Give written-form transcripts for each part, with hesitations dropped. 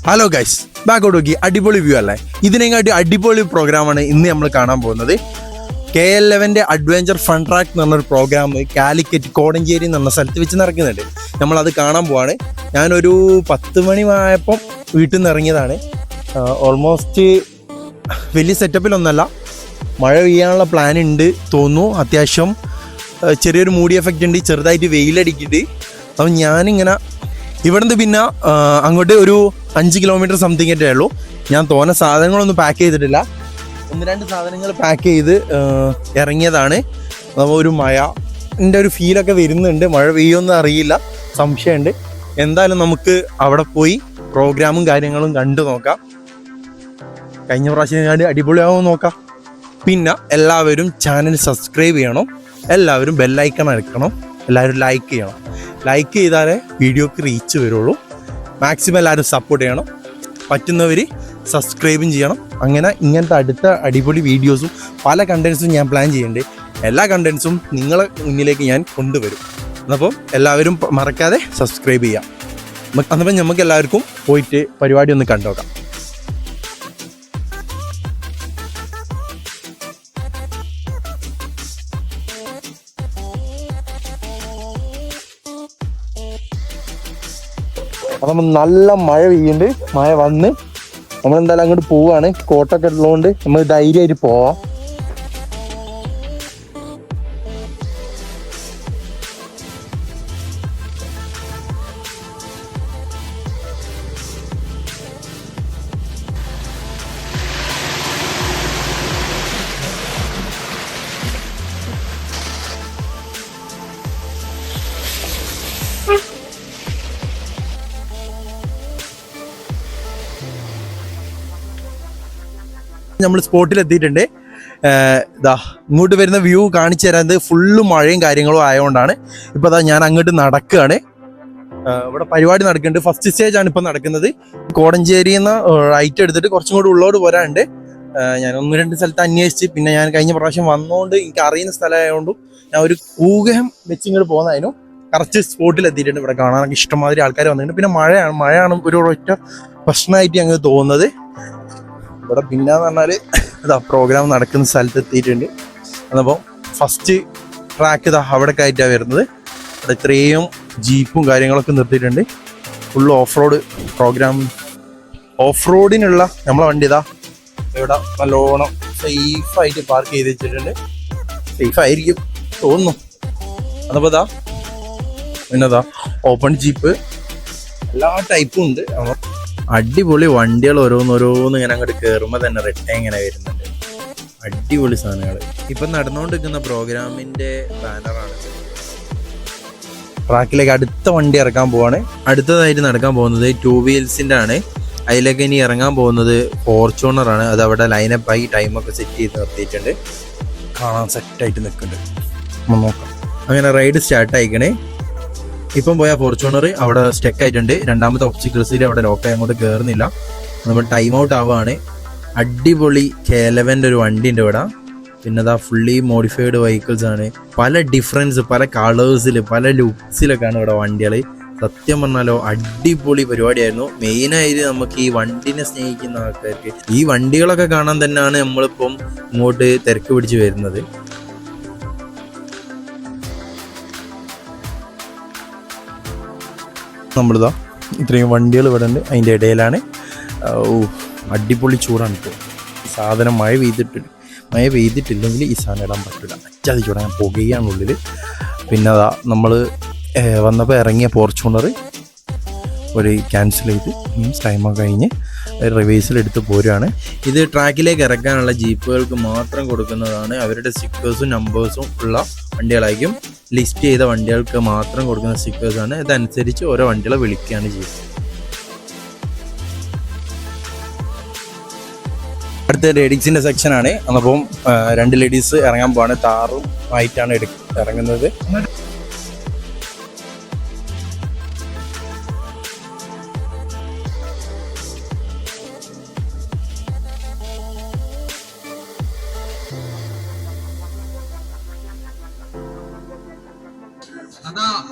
Hello guys, ബാക്കോട്ട് നോക്കി അടിപൊളി വ്യൂ അല്ലേ? ഇതിനെക്കാട്ടി അടിപൊളി പ്രോഗ്രാമാണ് ഇന്ന് നമ്മൾ കാണാൻ പോകുന്നത്. KL11 അഡ്വഞ്ചർ ഫൺ ട്രാക്ക് എന്ന് പറഞ്ഞൊരു പ്രോഗ്രാം കാലിക്കറ്റ് കോടഞ്ചേരി എന്ന് പറഞ്ഞ സ്ഥലത്ത് വെച്ച് നടക്കുന്നുണ്ട്. നമ്മളത് കാണാൻ പോവാണ്. ഞാനൊരു 10 മണി ആയപ്പം വീട്ടിൽ നിന്ന് ഇറങ്ങിയതാണ്. ഓൾമോസ്റ്റ് വലിയ സെറ്റപ്പിലൊന്നല്ല, മഴ പെയ്യാനുള്ള പ്ലാൻ ഉണ്ട് തോന്നുന്നു. അത്യാവശ്യം ചെറിയൊരു മൂടി എഫക്റ്റ് ഉണ്ട്, ചെറുതായിട്ട് വെയിലടിക്കുന്നുണ്ട്. അപ്പം ഞാനിങ്ങനെ ഇവിടുന്ന് പിന്നെ അങ്ങോട്ട് ഒരു 5 കിലോമീറ്റർ സംതിങ് ആയിട്ടേ ഉള്ളൂ. ഞാൻ തോന്നെ സാധനങ്ങളൊന്നും പാക്ക് ചെയ്തിട്ടില്ല, 1-2 സാധനങ്ങൾ പാക്ക് ചെയ്ത് ഇറങ്ങിയതാണ്. അപ്പോൾ ഒരു മഴൻ്റെ ഒരു ഫീലൊക്കെ വരുന്നുണ്ട്. മഴ പെയ്യുമെന്ന് അറിയില്ല, സംശയമുണ്ട്. എന്തായാലും നമുക്ക് അവിടെ പോയി പ്രോഗ്രാമും കാര്യങ്ങളും കണ്ടു നോക്കാം. കഴിഞ്ഞ പ്രാവശ്യം അടിപൊളിയാവും നോക്കാം. പിന്നെ എല്ലാവരും ചാനൽ സബ്സ്ക്രൈബ് ചെയ്യണം, എല്ലാവരും ബെല്ലൈക്കൺ അടിക്കണം, എല്ലാവരും ലൈക്ക് ചെയ്യണം. ലൈക്ക് ചെയ്താലേ വീഡിയോക്ക് റീച്ച് വരുള്ളൂ. മാക്സിമം എല്ലാവരും സപ്പോർട്ട് ചെയ്യണം, പറ്റുന്നവർ സബ്സ്ക്രൈബും ചെയ്യണം. അങ്ങനെ ഇങ്ങനത്തെ അടുത്ത അടിപൊളി വീഡിയോസും പല കണ്ടൻസും ഞാൻ പ്ലാൻ ചെയ്യുന്നുണ്ട്. എല്ലാ കണ്ടൻസും നിങ്ങളെ മുന്നിലേക്ക് ഞാൻ കൊണ്ടുവരും. അപ്പം എല്ലാവരും മറക്കാതെ സബ്സ്ക്രൈബ് ചെയ്യാം. അപ്പം നമുക്ക് എല്ലാവർക്കും പോയിട്ട് പരിപാടി ഒന്ന് കണ്ടുനോക്കാം. അപ്പം നല്ല മഴ പെയ്യുന്നുണ്ട്. മഴ വന്ന് നമ്മളെന്തായാലും അങ്ങോട്ട് പോവാണ്. കോട്ടൊക്കെ ഉള്ളതുകൊണ്ട് നമ്മൾ ധൈര്യമായിട്ട് പോവാം. നമ്മൾ സ്പോട്ടിൽ എത്തിയിട്ടുണ്ട്. ഇങ്ങോട്ട് വരുന്ന വ്യൂ കാണിച്ചു തരാൻ ഫുള്ള് മഴയും കാര്യങ്ങളും ആയതുകൊണ്ടാണ്. ഇപ്പോൾ ഞാൻ അങ്ങോട്ട് നടക്കുകയാണ്. ഇവിടെ പരിപാടി നടക്കുന്നുണ്ട്. ഫസ്റ്റ് സ്റ്റേജ് ആണ് ഇപ്പം നടക്കുന്നത്. കോടഞ്ചേരിയിൽ നിന്ന് റൈറ്റ് എടുത്തിട്ട് കുറച്ചും കൂടി ഉള്ളോട് പോരാണ്ട്. ഞാൻ 1-2 സ്ഥലത്ത് അന്വേഷിച്ച്, പിന്നെ ഞാൻ കഴിഞ്ഞ പ്രാവശ്യം വന്നുകൊണ്ട് എനിക്ക് അറിയുന്ന സ്ഥലമായതുകൊണ്ടും ഞാൻ ഒരു ഊഹം വെച്ച് ഇങ്ങോട്ട് പോകുന്നതിനും കറക്റ്റ് സ്പോട്ടിൽ എത്തിയിട്ടുണ്ട്. ഇവിടെ കാണാനൊക്കെ ഇഷ്ടംമാതിരി ആൾക്കാർ വന്നിട്ടുണ്ട്. പിന്നെ മഴയാണ് ഒരു ഒറ്റ പ്രശ്നമായിട്ട് ഞങ്ങൾക്ക് തോന്നുന്നത്. ഇവിടെ പിന്നെന്ന് പറഞ്ഞാൽ പ്രോഗ്രാം നടക്കുന്ന സ്ഥലത്ത് എത്തിയിട്ടുണ്ട്. അതപ്പോൾ ഫസ്റ്റ് ട്രാക്ക് അവിടേക്ക് ആയിട്ടാണ് വരുന്നത്. ഇവിടെ ഇത്രയും ജീപ്പും കാര്യങ്ങളൊക്കെ നിർത്തിയിട്ടുണ്ട്. Full off road program. Off റോഡിനുള്ള നമ്മളെ വണ്ടി ഇവിടെ നല്ലോണം സേഫായിട്ട് പാർക്ക് ചെയ്ത് വെച്ചിട്ടുണ്ട്. സേഫായിരിക്കും തോന്നുന്നു. അതപ്പോൾ പിന്നെ ഓപ്പൺ ജീപ്പ് എല്ലാ ടൈപ്പും ഉണ്ട്. അടിപൊളി വണ്ടികൾ ഓരോന്ന് ഇങ്ങനെ അങ്ങോട്ട് കയറുമ്പോൾ തന്നെ റിട്ട ഇങ്ങനെ വരുന്നുണ്ട്. അടിപൊളി സാധനങ്ങൾ. ഇപ്പം നടന്നുകൊണ്ടിരിക്കുന്ന പ്രോഗ്രാമിൻ്റെ ബാനറാണ്. ട്രാക്കിലേക്ക് അടുത്ത വണ്ടി ഇറക്കാൻ പോവാണ്. അടുത്തതായിട്ട് നടക്കാൻ പോകുന്നത് 2 വീൽസിൻ്റെ ആണ്. അതിലേക്ക് ഇനി ഇറങ്ങാൻ പോകുന്നത് ഫോർച്യൂണറാണ്. അത് അവിടെ ലൈനപ്പായി ടൈമൊക്കെ സെറ്റ് ചെയ്ത് നിർത്തിയിട്ടുണ്ട്. കാണാൻ സെറ്റായിട്ട് നിൽക്കുന്നുണ്ട്. നമ്മൾ നോക്കാം. അങ്ങനെ റൈഡ് സ്റ്റാർട്ട് ആയിക്കണേ. ഇപ്പം പോയ ഫോർച്യൂണർ അവിടെ സ്റ്റക്ക് ആയിട്ടുണ്ട്. രണ്ടാമത്തെ ഒബ്സ്റ്റിക്കിൾസിൽ അവിടെ ലോക്കായി അങ്ങോട്ട് കയറുന്നില്ല. നമ്മൾ ടൈം ഔട്ട് ആവുകയാണ്. അടിപൊളി KL11 ഒരു വണ്ടി ഉണ്ട് ഇവിടെ. പിന്നെ ഫുള്ളി മോഡിഫൈഡ് വെഹിക്കിൾസ് ആണ്. പല ഡിഫറൻസ്, പല കളേഴ്സിൽ, പല ലുക്സിലൊക്കെയാണ് ഇവിടെ വണ്ടികൾ. സത്യം പറഞ്ഞാലോ അടിപൊളി പരിപാടിയായിരുന്നു. മെയിനായിട്ട് നമുക്ക് ഈ വണ്ടിനെ സ്നേഹിക്കുന്ന ആൾക്കാർക്ക് ഈ വണ്ടികളൊക്കെ കാണാൻ തന്നെയാണ് നമ്മളിപ്പം ഇങ്ങോട്ട് തിരക്ക് പിടിച്ച് വരുന്നത്. നമ്മളിതാ ഇത്രയും വണ്ടികൾ ഇവിടെ ഉണ്ട്. അതിൻ്റെ ഇടയിലാണ്. അടിപൊളി ചൂടാണ് ഇപ്പോൾ. ഈ സാധനം മഴ പെയ്തിട്ടില്ലെങ്കിൽ ഈ സാധനം ഇടാൻ പറ്റില്ല. അച്ചാതി ചൂടാൻ പുകയാണുള്ളിൽ. പിന്നെ നമ്മൾ വന്നപ്പോൾ ഇറങ്ങിയ ഫോർച്യൂണർ ഒരു ക്യാൻസൽ ചെയ്ത് ടൈമൊക്കെ കഴിഞ്ഞ് റിവേഴ്സിലെടുത്ത് പോരുകയാണ്. ഇത് ട്രാക്കിലേക്ക് ഇറക്കാനുള്ള ജീപ്പുകൾക്ക് മാത്രം കൊടുക്കുന്നതാണ്. അവരുടെ സ്റ്റിക്കേഴ്സും നമ്പേഴ്സും ഉള്ള വണ്ടികളായിരിക്കും. ലിസ്റ്റ് ചെയ്ത വണ്ടികൾക്ക് മാത്രം കൊടുക്കുന്ന സ്റ്റിക്കേഴ്സാണ്. ഇതനുസരിച്ച് ഓരോ വണ്ടികളെ വിളിക്കുകയാണ് ചെയ്യുന്നത്. അടുത്ത ലേഡീസിൻ്റെ സെക്ഷനാണ്. അപ്പം 2 ലേഡീസ് ഇറങ്ങാൻ പോവാണ്. താറും ആയിട്ടാണ് ഇറങ്ങുന്നത്.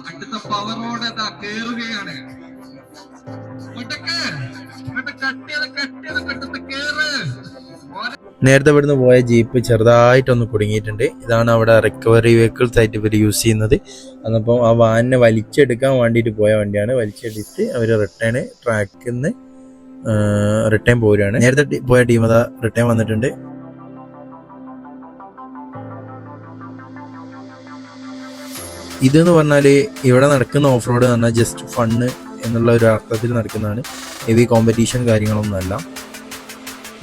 അടുത്ത പവറോടെ കേറുകയാണ്. നേരത്തെ ഇവിടുന്ന് പോയ ജീപ്പ് ചെറുതായിട്ടൊന്ന് കുടുങ്ങിയിട്ടുണ്ട്. ഇതാണ് അവിടെ റിക്കവറി വെഹിക്കിൾസ് ആയിട്ട് ഇവർ യൂസ് ചെയ്യുന്നത്. അന്നപ്പം ആ വാനിനെ വലിച്ചെടുക്കാൻ വേണ്ടിയിട്ട് പോയ വണ്ടിയാണ്. വലിച്ചെടുത്ത് അവർ ട്രാക്കിൽ നിന്ന് റിട്ടേൺ പോരുകയാണ്. നേരത്തെ പോയ ടീം അതാ റിട്ടേൺ വന്നിട്ടുണ്ട്. ഇതെന്ന് പറഞ്ഞാൽ ഇവിടെ നടക്കുന്ന ഓഫ് റോഡ് എന്ന് പറഞ്ഞാൽ ജസ്റ്റ് ഫണ്ണ് എന്നുള്ള ഒരു അർത്ഥത്തിൽ നടക്കുന്നതാണ്. ഹെവി കോമ്പറ്റീഷൻ കാര്യങ്ങളൊന്നുമല്ല.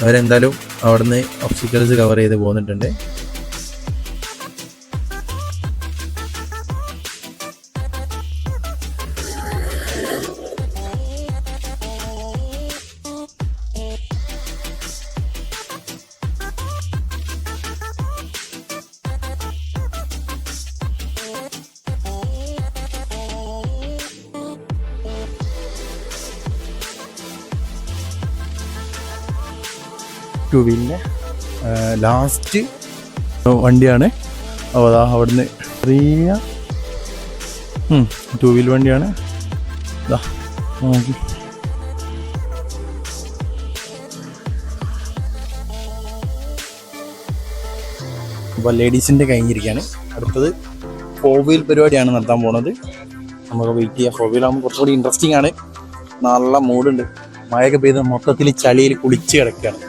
അവരെന്തായാലും അവിടുന്ന് ഒബ്സ്റ്റിക്കിൾസ് കവർ ചെയ്ത് പോന്നിട്ടുണ്ട്. ടു വീലിൻ്റെ ലാസ്റ്റ് വണ്ടിയാണ്. അപ്പോൾ അവിടുന്ന് ചെറിയ ടു വീൽ വണ്ടിയാണ്. നോക്കി അപ്പോൾ ലേഡീസിൻ്റെ കഴിഞ്ഞിരിക്കുകയാണ്. അടുത്തത് ഫോർ വീൽ പരിപാടിയാണ് നടത്താൻ പോകുന്നത്. നമുക്ക് വെയിറ്റ് ചെയ്യാം. ഫോർ വീലാകുമ്പോൾ കുറച്ചുകൂടി ഇൻട്രസ്റ്റിംഗ് ആണ്. നല്ല മൂടുണ്ട്. മഴയൊക്കെ പെയ്ത് മൊത്തത്തിൽ ചളിയിൽ കുളിച്ച് കിടക്കുകയാണ്.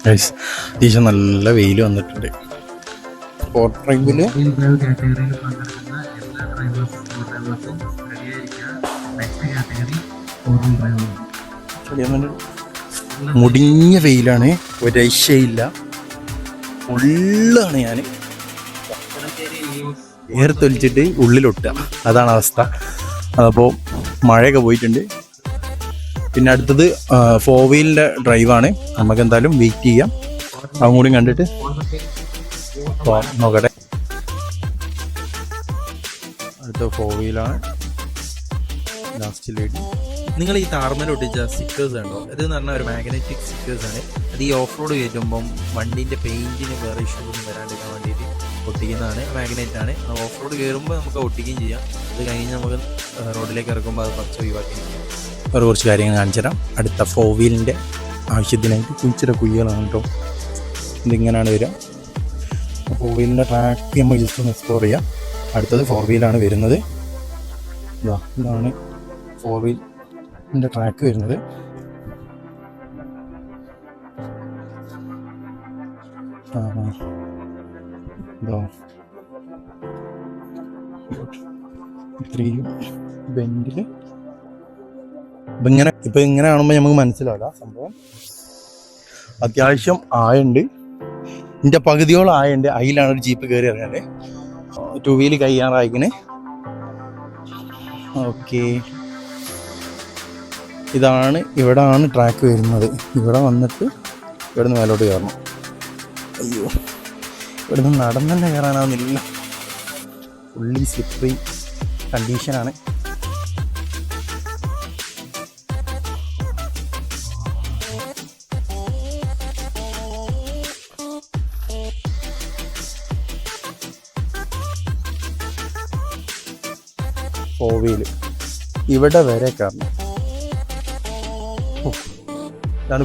അത്യാവശ്യം നല്ല വെയിൽ വന്നിട്ടുണ്ട്. സ്പോർട്ട് ട്രൈബിൽ മുടിഞ്ഞ വെയിലാണ്. ഒരു രക്ഷയില്ല. ഉള്ളാണ് ഞാൻ ഏർത്തൊലിച്ചിട്ട് ഉള്ളിലൊട്ടുക. അതാണ് അവസ്ഥ. അപ്പോൾ മഴയൊക്കെ പോയിട്ടുണ്ട്. പിന്നെ അടുത്തത് ഫോർ വീലിൻ്റെ ഡ്രൈവാണ്. നമുക്ക് എന്തായാലും വെയിറ്റ് ചെയ്യാം. അതും കൂടി കണ്ടിട്ട് നോക്കട്ടെ. അടുത്ത ഫോർ വീലാണ്. Last lady. നിങ്ങൾ ഈ താർമൽ ഒട്ടിച്ച സ്റ്റിക്കേഴ്സ് കണ്ടോ? ഇതെന്ന് പറഞ്ഞാൽ ഒരു മാഗ്നറ്റിക് സ്റ്റിക്കേഴ്സാണ്. അത് ഈ ഓഫ് റോഡ് കയറ്റുമ്പം വണ്ടീൻ്റെ പെയിൻറ്റിന് വേറെ ഇഷ്യൂസ് ഒന്നും വരാണ്ടിരിക്കാൻ വേണ്ടിയിട്ട് ഒട്ടിക്കുന്നതാണ്. മാഗ്നറ്റാണ്. ഓഫ് റോഡ് കയറുമ്പോൾ നമുക്ക് ഒട്ടിക്കുകയും ചെയ്യാം. അത് കഴിഞ്ഞ് നമുക്ക് റോഡിലേക്ക് ഇറക്കുമ്പോൾ അത് കുറച്ച് ഒഴിവാക്കുകയും ചെയ്യാം. വേറെ കുറച്ച് കാര്യങ്ങൾ കാണിച്ചു തരാം. അടുത്ത ഫോർ വീലിൻ്റെ ആവശ്യത്തിനായിട്ട് കുച്ചിര കുയ്യലാണ് കേട്ടോ. ഇതിങ്ങനെയാണ് വരിക. ഫോർ വീലിൻ്റെ ട്രാക്ക് നമ്മൾ ജസ്റ്റ് ഒന്ന് എക്സ്പ്ലോർ ചെയ്യാം. അടുത്തത് ഫോർ വീലാണ് വരുന്നത്. ഇതാണ് ഫോർ വീലിൻ്റെ ട്രാക്ക് വരുന്നത്. ഇത്രയും ബെൻഡിൽ ഇപ്പം ഇങ്ങനെ കാണുമ്പോൾ നമുക്ക് മനസ്സിലാവില്ല സംഭവം. അത്യാവശ്യം ആയുണ്ട്. ഇതിൻ്റെ പകുതിയോളം ആയുണ്ട്. അതിലാണ് ഒരു ജീപ്പ് കയറി ഇറങ്ങാൻ. ടു വീല് കയ്യാറായിക്കണേ. ഓക്കെ, ഇവിടാണ് ട്രാക്ക് വരുന്നത്. ഇവിടെ വന്നിട്ട് ഇവിടെ നിന്ന് മേലോട്ട് കയറണം. അയ്യോ, ഇവിടെ നിന്ന് നടന്നെ കയറാനാവുന്നില്ല. ഫുള്ളി സ്ലിപ്പറി കണ്ടീഷനാണ്. ഫോർ വീല് ഇവിടെ വരെ കയറണം. ഇതാണ്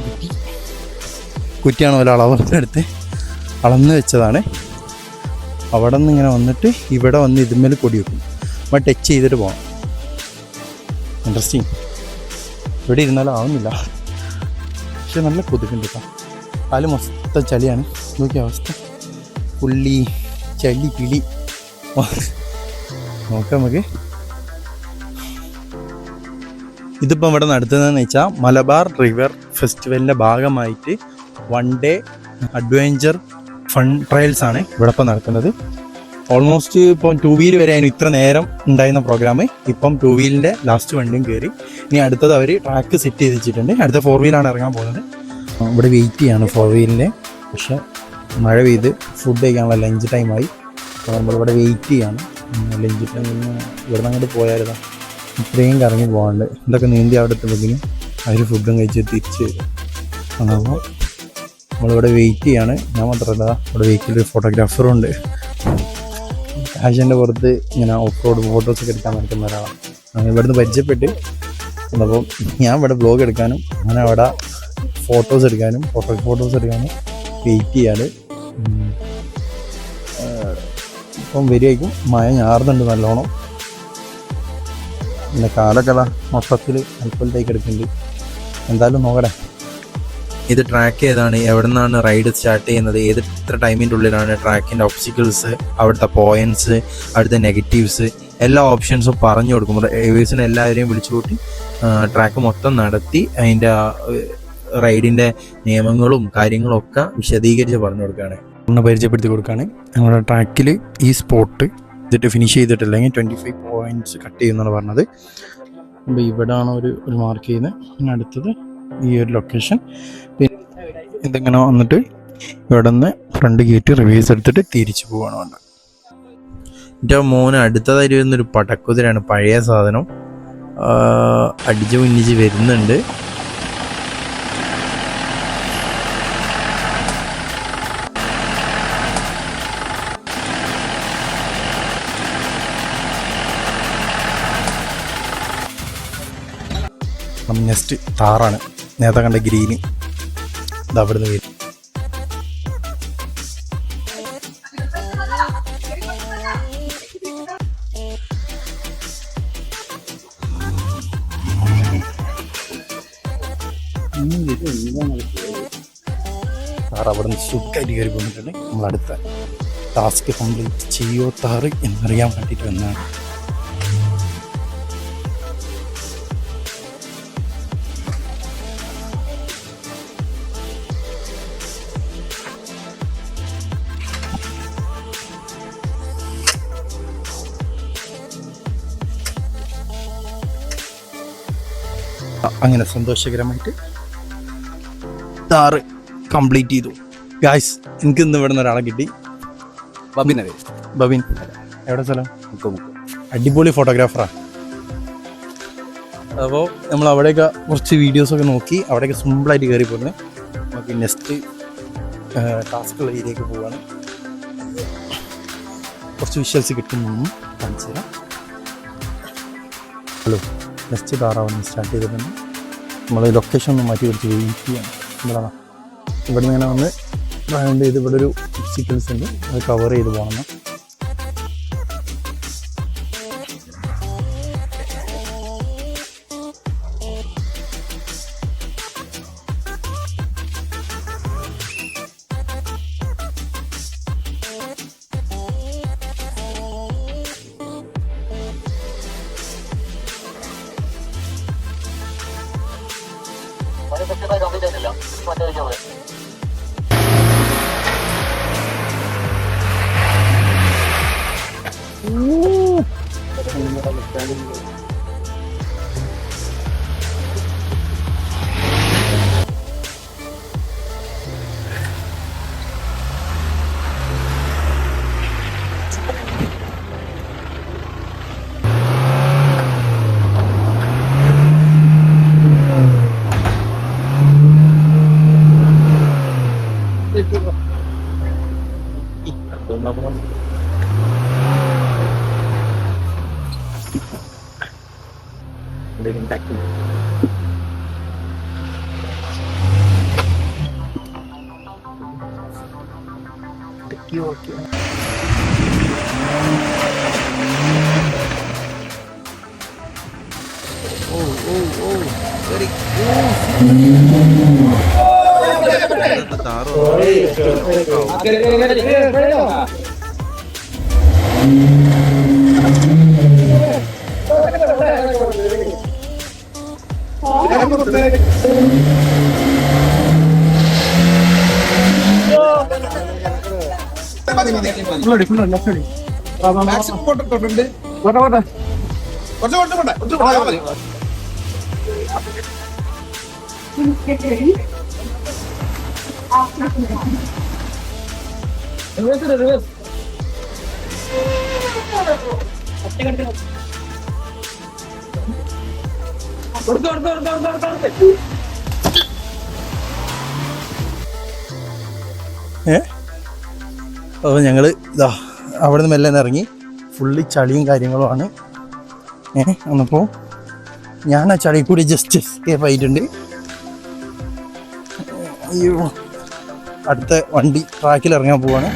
കുറ്റിയാണ് പോലെ അളവെടുത്ത് അളന്ന് വെച്ചതാണ്. അവിടെ നിന്ന് ഇങ്ങനെ വന്നിട്ട് ഇവിടെ വന്ന് ഇതിന്മേൽ കൊടി വെക്കും. അപ്പോൾ ടച്ച് ചെയ്തിട്ട് പോകാം. ഇൻട്രസ്റ്റിങ്. ഇവിടെ ഇരുന്നാലും ആവുന്നില്ല. പക്ഷെ നല്ല കൊതുക്കുണ്ട് കേട്ടോ. കാല് മൊത്തം ചളിയാണ്. നോക്കിയ അവസ്ഥ. പുള്ളി ചളി പിളി. നോക്കാം നമുക്ക്. ഇതിപ്പോൾ ഇവിടെ നടത്തുന്നതെന്ന് വെച്ചാൽ മലബാർ റിവർ ഫെസ്റ്റിവലിൻ്റെ ഭാഗമായിട്ട് 1 ഡേ അഡ്വഞ്ചർ ഫൺ ട്രയൽസ് ആണ് ഇവിടെ ഇപ്പം നടക്കുന്നത്. ഓൾമോസ്റ്റ് ഇപ്പം 2 വീൽ വരെ അതിന് ഇത്ര നേരം ഉണ്ടായിരുന്ന പ്രോഗ്രാം ഇപ്പം 2 വീലിൻ്റെ ലാസ്റ്റ് വണ്ടിയും കയറി. ഇനി അടുത്തത് അവർ ട്രാക്ക് സെറ്റ് ചെയ്ത് വെച്ചിട്ടുണ്ട്. അടുത്ത 4 വീലാണ് ഇറങ്ങാൻ പോകുന്നത്. ഇവിടെ വെയിറ്റ് ചെയ്യാണ് 4 വീലിൻ്റെ. പക്ഷെ മഴ പെയ്ത് ഫുഡ് കഴിക്കാനുള്ള ലഞ്ച് ടൈമായി. അപ്പോൾ നമ്മളിവിടെ വെയിറ്റ് ചെയ്യാണ്. ലഞ്ച് ടൈമിൽ ഇവിടെ അങ്ങോട്ട് പോയായിരുന്നു. ഇത്രയും കറങ്ങി പോകാണ്ട് ഇതൊക്കെ നീന്തി അവിടെ എത്തുമ്പോഴത്തേക്കും അവർ ഫുഡും കഴിച്ച് തിരിച്ച് വരും. അപ്പോൾ നമ്മളിവിടെ വെയിറ്റ് ചെയ്യാണ്. ഞാൻ മാത്രമല്ല, ഇവിടെ വെഹിക്കിളിൽ ഫോട്ടോഗ്രാഫറും ഉണ്ട്. ആശൻ്റെ പുറത്ത് ഇങ്ങനെ ഓഫ് റോഡ് ഫോട്ടോസൊക്കെ എടുക്കാൻ നടക്കുന്ന ഒരാളാണ്. ഇവിടുന്ന് പരിചയപ്പെട്ട് അപ്പോൾ ഞാൻ ഇവിടെ ബ്ലോഗ് എടുക്കാനും അങ്ങനെ അവിടെ ഫോട്ടോസ് എടുക്കാനും വെയിറ്റ് ചെയ്യാറ്. ഇപ്പം വരികയായിരിക്കും. മഴ ഞാറുന്നുണ്ട് നല്ലോണം. പിന്നെ കാലൊക്കെ മൊത്തത്തിൽ അൽപ്പലത്തേക്ക് എടുക്കുന്നുണ്ട്. എന്തായാലും നോക്കട്ടെ. ഇത് ട്രാക്ക് ഏതാണ്, എവിടെ നിന്നാണ് റൈഡ് സ്റ്റാർട്ട് ചെയ്യുന്നത്, എത്ര ടൈമിൻ്റെ ഉള്ളിലാണ്, ട്രാക്കിൻ്റെ ഒബ്സ്റ്റിക്കിൾസ്, അവിടുത്തെ പോയിൻറ്റ്സ്, അവിടുത്തെ നെഗറ്റീവ്സ്, എല്ലാ ഓപ്ഷൻസും പറഞ്ഞു കൊടുക്കും. ഡ്രൈവേഴ്സിനെ എല്ലാവരെയും വിളിച്ചു കൂട്ടി ട്രാക്ക് മൊത്തം നടത്തി അതിൻ്റെ റൈഡിൻ്റെ നിയമങ്ങളും കാര്യങ്ങളും ഒക്കെ വിശദീകരിച്ച് പറഞ്ഞു കൊടുക്കുകയാണ്, പരിചയപ്പെടുത്തി കൊടുക്കുകയാണ്. ഞങ്ങളുടെ ട്രാക്കിൽ ഈ സ്പോട്ട് ഇതിട്ട് ഫിനിഷ് ചെയ്തിട്ടില്ലെങ്കിൽ 25 പോയിൻറ്റ്സ് കട്ട് ചെയ്യുമെന്നാണ് പറഞ്ഞത്. അപ്പോൾ ഇവിടെയാണ് ഒരു മാർക്ക് ചെയ്യുന്നത്. പിന്നെ അടുത്തത് ഈ ഒരു ലൊക്കേഷൻ. പിന്നെ ഇതിങ്ങനെ വന്നിട്ട് ഇവിടെ നിന്ന് ഫ്രണ്ട് ഗേറ്റ് റിവേഴ്സ് എടുത്തിട്ട് തിരിച്ചു പോവാണ് വേണ്ടത്. എൻ്റെ മോന് അടുത്തതായിട്ട് വരുന്നൊരു പടക്കുതിരാണ്, പഴയ സാധനം അടിച്ച് മുന്നിച്ച് വരുന്നുണ്ട്. നെക്സ്റ്റ് താറാണ്, നേരത്തെ കണ്ട ഗ്രീന്. ഇത് അവിടുന്ന് വരും. താറ് അവിടുന്ന് സുഖമായിട്ട് കയറി പോന്നിട്ടുണ്ട്. നമ്മളടുത്ത ടാസ്ക് കംപ്ലീറ്റ് ചെയ്യോ താറ് എന്നറിയാൻ വേണ്ടിയിട്ട് വന്നതാണ്. അങ്ങനെ സന്തോഷകരമായിട്ട് താറ് കംപ്ലീറ്റ് ചെയ്തു. ഗായ്സ്, എനിക്ക് ഇന്ന് ഇവിടെ നിന്ന് ഒരാളെ കിട്ടി. ബബിൻ എവിടെ സ്ഥലം? അടിപൊളി ഫോട്ടോഗ്രാഫറാണ്. അപ്പോൾ നമ്മൾ അവിടെയൊക്കെ കുറച്ച് വീഡിയോസൊക്കെ നോക്കി അവിടെയൊക്കെ സിമ്പിളായിട്ട് കയറി പോകുന്നത്. നമുക്ക് നെക്സ്റ്റ് ടാസ്കുള്ള ഏരിയക്ക് പോവാണ്. കുറച്ച് വിഷ്വൽസ് കിട്ടുന്നു കാണിച്ചു തരാം. ഹലോ, നെക്സ്റ്റ് താറാവുന്ന സ്റ്റാർട്ട് ചെയ്തിട്ടുണ്ട്. നമ്മൾ ലൊക്കേഷൻ ഒന്ന് മാറ്റി കുറച്ച് വെയിറ്റ് ചെയ്യണം. ഇവിടെ നിന്ന് ഇങ്ങനെ വന്ന് റൗണ്ട് ചെയ്ത് ഇവിടെ ഒരു സീക്വൻസ് ഉണ്ട്, അത് കവർ ചെയ്ത് പോകണം. അപ്പോൾ ഞങ്ങൾ ഇതാ അവിടെ നിന്ന് മെല്ലെ ഇറങ്ങി. ഫുള്ളി ചളിയും കാര്യങ്ങളുമാണ്. എന്നപ്പോൾ ഞാൻ ആ ചളിയിൽ കൂടി ജസ്റ്റ് എസ്കേപ്പ് ആയിട്ടുണ്ട്. അയ്യോ, അടുത്ത വണ്ടി ട്രാക്കിൽ ഇറങ്ങാൻ പോവാണ്.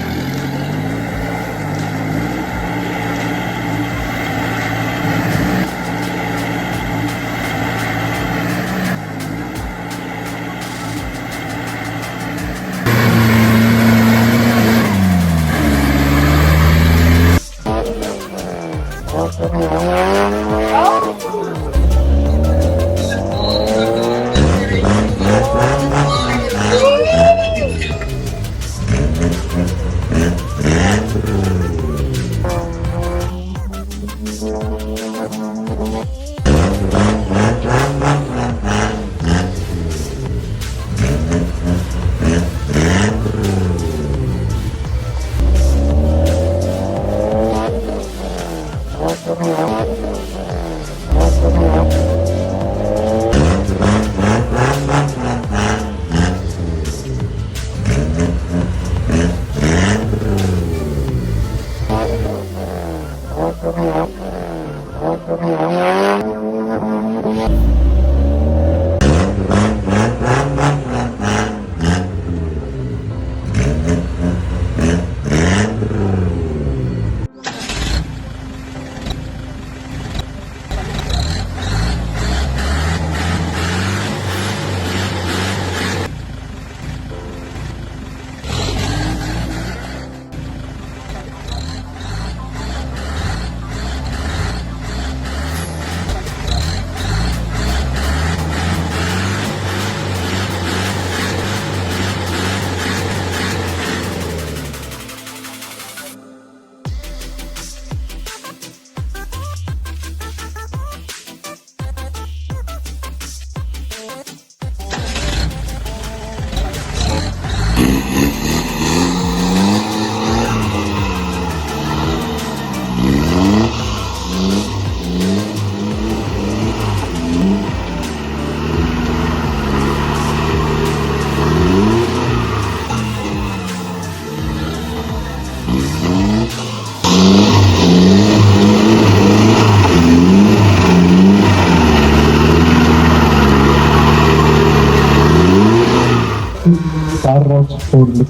Star Wars 4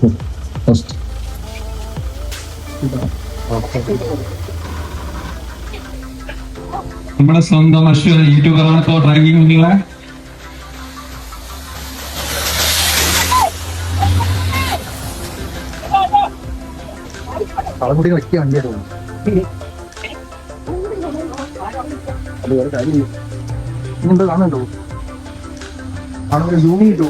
first. നമ്മുടെ സ്വന്തം അശ്വ യൂട്യൂബറാണ് ഇപ്പോൾ ഡ്രൈവിംഗ് നിങ്ങളെ കളമുടി വയ്ക്കിയ വണ്ടിയായിരുന്നു. അത് വേറെ കാര്യം ഇങ്ങോട്ട് കാണുന്നുണ്ടോ? ആണെങ്കിൽ സൂം ചെയ്തു.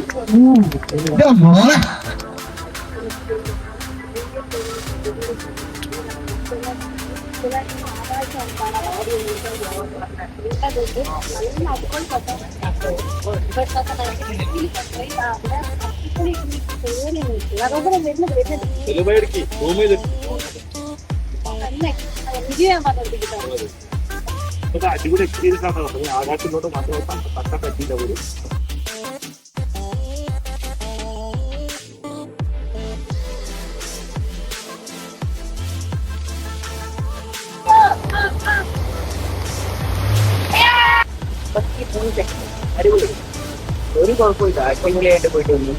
അടിപൊളി എക്സ്പീരിയൻസ് ആണ്. ആകാശത്തിലോട്ട് മാത്രമേ തട്ടാൻ പറ്റിയില്ല പോലും. അടിപൊളി, ഒരു കുഴപ്പമില്ല. അടിപൊളിയായിട്ട് പോയിട്ട് വന്നു.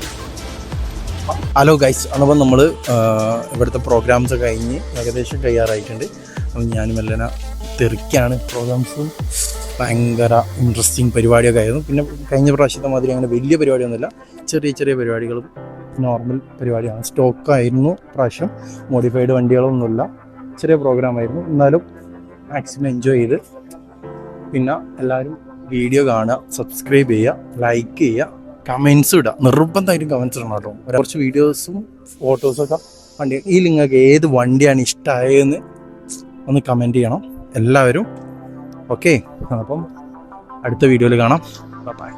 ഹലോ ഗൈസ്, അപ്പോൾ നമ്മൾ ഇവിടുത്തെ പ്രോഗ്രാംസ് കഴിഞ്ഞ് ഏകദേശം കഴിയാറായിട്ടുണ്ട്. അപ്പം ഞാനും എല്ലാം തെറിക്കാണ്. പ്രോഗ്രാംസ് ഭയങ്കര ഇൻട്രസ്റ്റിംഗ് പരിപാടിയൊക്കെ ആയിരുന്നു. പിന്നെ കഴിഞ്ഞ പ്രാവശ്യത്തെ മാതിരി അങ്ങനെ വലിയ പരിപാടിയൊന്നുമില്ല, ചെറിയ ചെറിയ പരിപാടികളും നോർമൽ പരിപാടിയാണ്. സ്റ്റോക്കായിരുന്നു പ്രാവശ്യം, മോഡിഫൈഡ് വണ്ടികളൊന്നുമില്ല, ചെറിയ പ്രോഗ്രാമായിരുന്നു. എന്നാലും മാക്സിമം എൻജോയ് ചെയ്ത്. പിന്നെ എല്ലാവരും വീഡിയോ കാണുക, സബ്സ്ക്രൈബ് ചെയ്യുക, ലൈക്ക് ചെയ്യുക, കമൻസ് ഇടുക. നിർബന്ധമായിട്ടും കമൻസ് ഇടണം കേട്ടോ. കുറച്ച് വീഡിയോസും ഫോട്ടോസൊക്കെ വണ്ടി ഈ നിങ്ങൾക്ക് ഏത് വണ്ടിയാണ് ഇഷ്ടമായതെന്ന് ഒന്ന് കമൻറ്റ് ചെയ്യണം എല്ലാവരും. ഓക്കെ, അപ്പം അടുത്ത വീഡിയോയിൽ കാണാം. ബൈ.